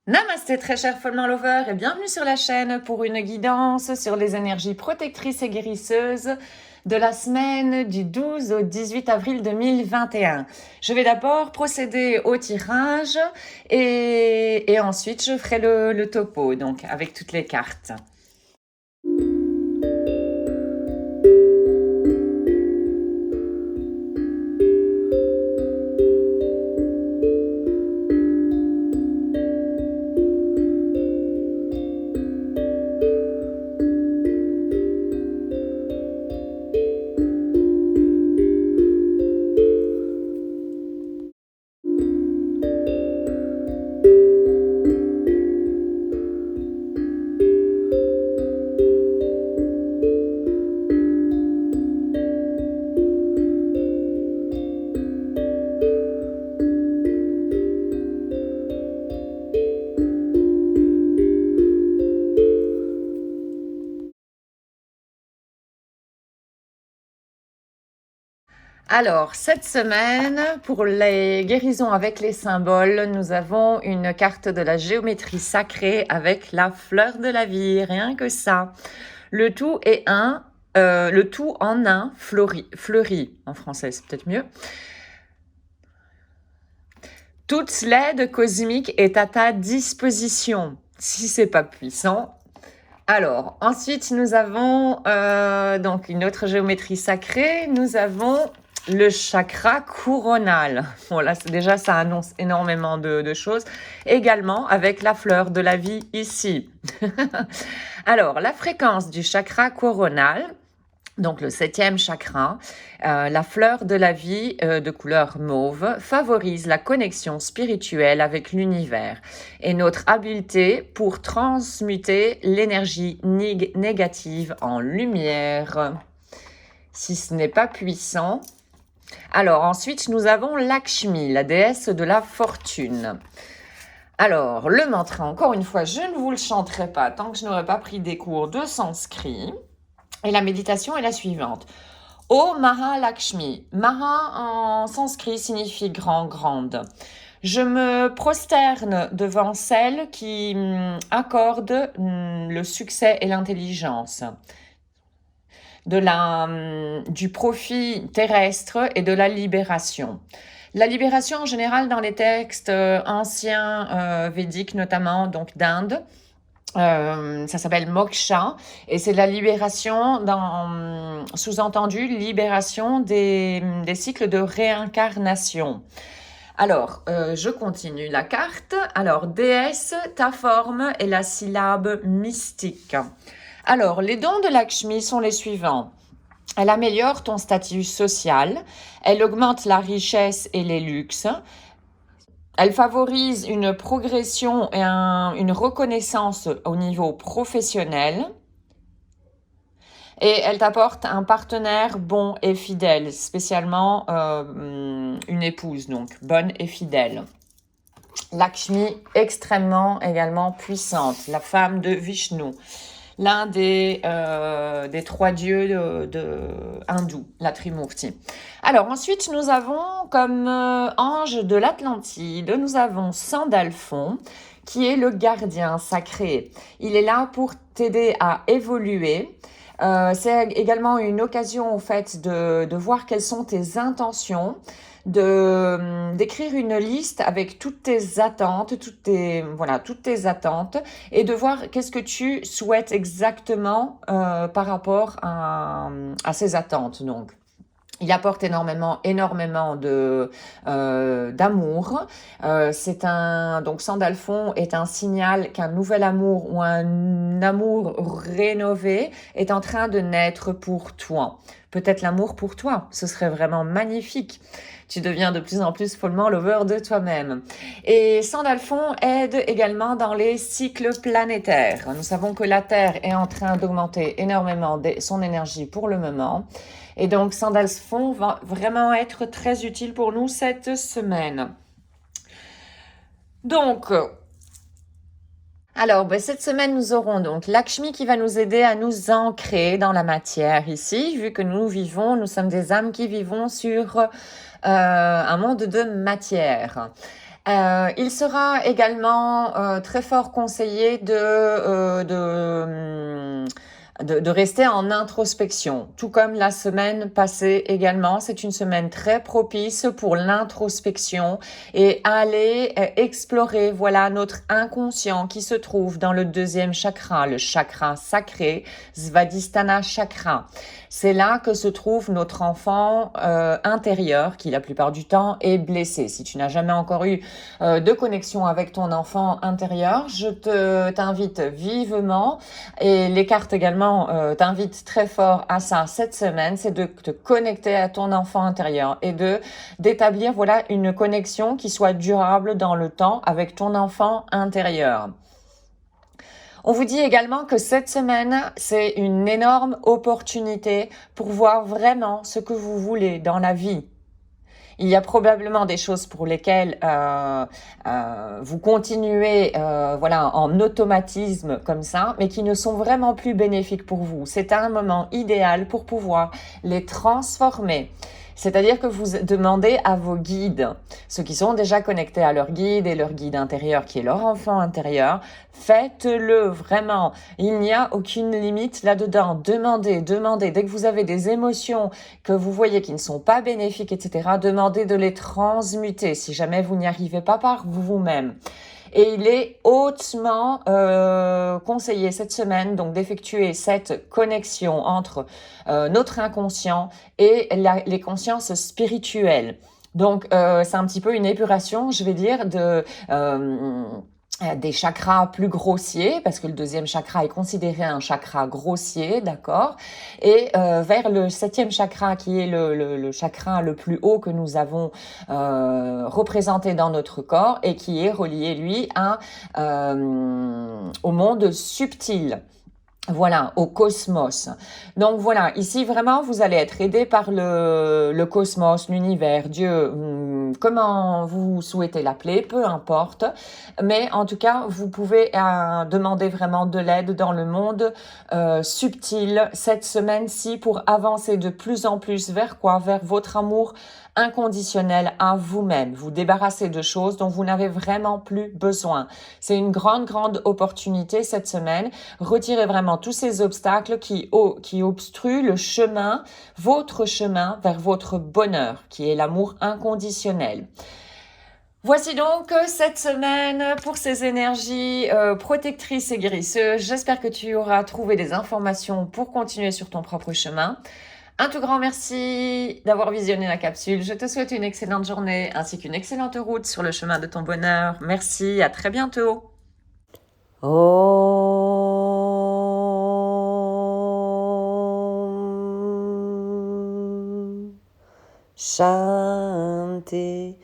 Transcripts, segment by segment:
Namasté très cher Follement Lover et bienvenue sur la chaîne pour une guidance sur les énergies protectrices et guérisseuses de la semaine du 12 au 18 avril 2021. Je vais d'abord procéder au tirage et ensuite je ferai le topo, donc avec toutes les cartes. Alors, cette semaine, pour les guérisons avec les symboles, nous avons une carte de la géométrie sacrée avec la fleur de la vie, rien que ça. Le tout en un fleuri en français, c'est peut-être mieux. Toute l'aide cosmique est à ta disposition, si c'est pas puissant. Alors, ensuite, nous avons donc une autre géométrie sacrée. Nous avons le chakra couronal. Bon, là, déjà, ça annonce énormément de choses. Également, avec la fleur de la vie ici. Alors, la fréquence du chakra couronal, donc le 7e chakra, la fleur de la vie de couleur mauve, favorise la connexion spirituelle avec l'univers et notre habileté pour transmuter l'énergie négative en lumière. Si ce n'est pas puissant. Alors ensuite, nous avons Lakshmi, la déesse de la fortune. Alors, le mantra, encore une fois, je ne vous le chanterai pas tant que je n'aurai pas pris des cours de sanskrit. Et la méditation est la suivante. O Mahalakshmi. Maha en sanskrit signifie grand, grande. Je me prosterne devant celle qui accorde le succès et l'intelligence, du profit terrestre et de la libération. La libération en général dans les textes anciens védiques notamment, donc d'Inde, ça s'appelle moksha et c'est la libération, sous-entendu libération des cycles de réincarnation. Alors, je continue la carte. Alors, déesse, ta forme est la syllabe mystique. Alors, les dons de Lakshmi sont les suivants. Elle améliore ton statut social, elle augmente la richesse et les luxes, elle favorise une progression et une reconnaissance au niveau professionnel. Et elle t'apporte un partenaire bon et fidèle, spécialement une épouse, donc bonne et fidèle. Lakshmi, extrêmement également puissante, la femme de Vishnu, l'un des 3 dieux hindous, la Trimurti. Alors ensuite, nous avons comme ange de l'Atlantide, nous avons Sandalphon, qui est le gardien sacré. Il est là pour t'aider à évoluer. C'est également une occasion au fait de voir quelles sont tes intentions, d'écrire une liste avec toutes tes attentes, toutes tes attentes, et de voir qu'est-ce que tu souhaites exactement par rapport à ces attentes. Donc, il apporte énormément d'amour. Donc Sandalphon est un signal qu'un nouvel amour ou un amour rénové est en train de naître pour toi. Peut-être l'amour pour toi, ce serait vraiment magnifique. Tu deviens de plus en plus follement lover de toi-même. Et Sandalphon aide également dans les cycles planétaires. Nous savons que la Terre est en train d'augmenter énormément son énergie pour le moment. Et donc, Sandalphon va vraiment être très utile pour nous cette semaine. Donc, alors, cette semaine, nous aurons donc Lakshmi qui va nous aider à nous ancrer dans la matière ici, vu que nous sommes des âmes qui vivons sur un monde de matière. Il sera également très fort conseillé de rester en introspection, tout comme la semaine passée également. C'est une semaine très propice pour l'introspection et aller explorer, voilà, notre inconscient qui se trouve dans le deuxième chakra, le chakra sacré, Svadhisthana chakra. C'est là que se trouve notre enfant intérieur qui la plupart du temps est blessé. Si tu n'as jamais encore eu de connexion avec ton enfant intérieur, je t'invite vivement, et les cartes également t'invitent très fort à ça cette semaine, c'est de te connecter à ton enfant intérieur et d'établir, voilà, une connexion qui soit durable dans le temps avec ton enfant intérieur. On vous dit également que cette semaine, c'est une énorme opportunité pour voir vraiment ce que vous voulez dans la vie. Il y a probablement des choses pour lesquelles vous continuez voilà, en automatisme comme ça, mais qui ne sont vraiment plus bénéfiques pour vous. C'est un moment idéal pour pouvoir les transformer. C'est-à-dire que vous demandez à vos guides, ceux qui sont déjà connectés à leur guide et leur guide intérieur qui est leur enfant intérieur, faites-le vraiment. Il n'y a aucune limite là-dedans. Demandez. Dès que vous avez des émotions que vous voyez qui ne sont pas bénéfiques, etc., demandez de les transmuter si jamais vous n'y arrivez pas par vous-même. Et il est hautement conseillé cette semaine donc d'effectuer cette connexion entre notre inconscient et les consciences spirituelles. Donc c'est un petit peu une épuration, je vais dire, des chakras plus grossiers, parce que le deuxième chakra est considéré un chakra grossier, d'accord, et vers le septième chakra, qui est le chakra le plus haut que nous avons représenté dans notre corps, et qui est relié, lui, au monde subtil. Voilà, au cosmos. Donc voilà, ici vraiment, vous allez être aidé par le cosmos, l'univers, Dieu, comment vous souhaitez l'appeler, peu importe. Mais en tout cas, vous pouvez demander vraiment de l'aide dans le monde subtil cette semaine-ci pour avancer de plus en plus vers quoi? Vers votre amour inconditionnel à vous-même. Vous débarrasser de choses dont vous n'avez vraiment plus besoin. C'est une grande opportunité cette semaine. Retirez vraiment tous ces obstacles qui obstruent le chemin, votre chemin vers votre bonheur, qui est l'amour inconditionnel. Voici donc cette semaine pour ces énergies protectrices et guérisseuses. J'espère que tu auras trouvé des informations pour continuer sur ton propre chemin. Un tout grand merci d'avoir visionné la capsule. Je te souhaite une excellente journée ainsi qu'une excellente route sur le chemin de ton bonheur. Merci, à très bientôt. Shanti,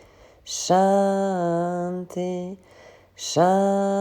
Shanti, Shanti.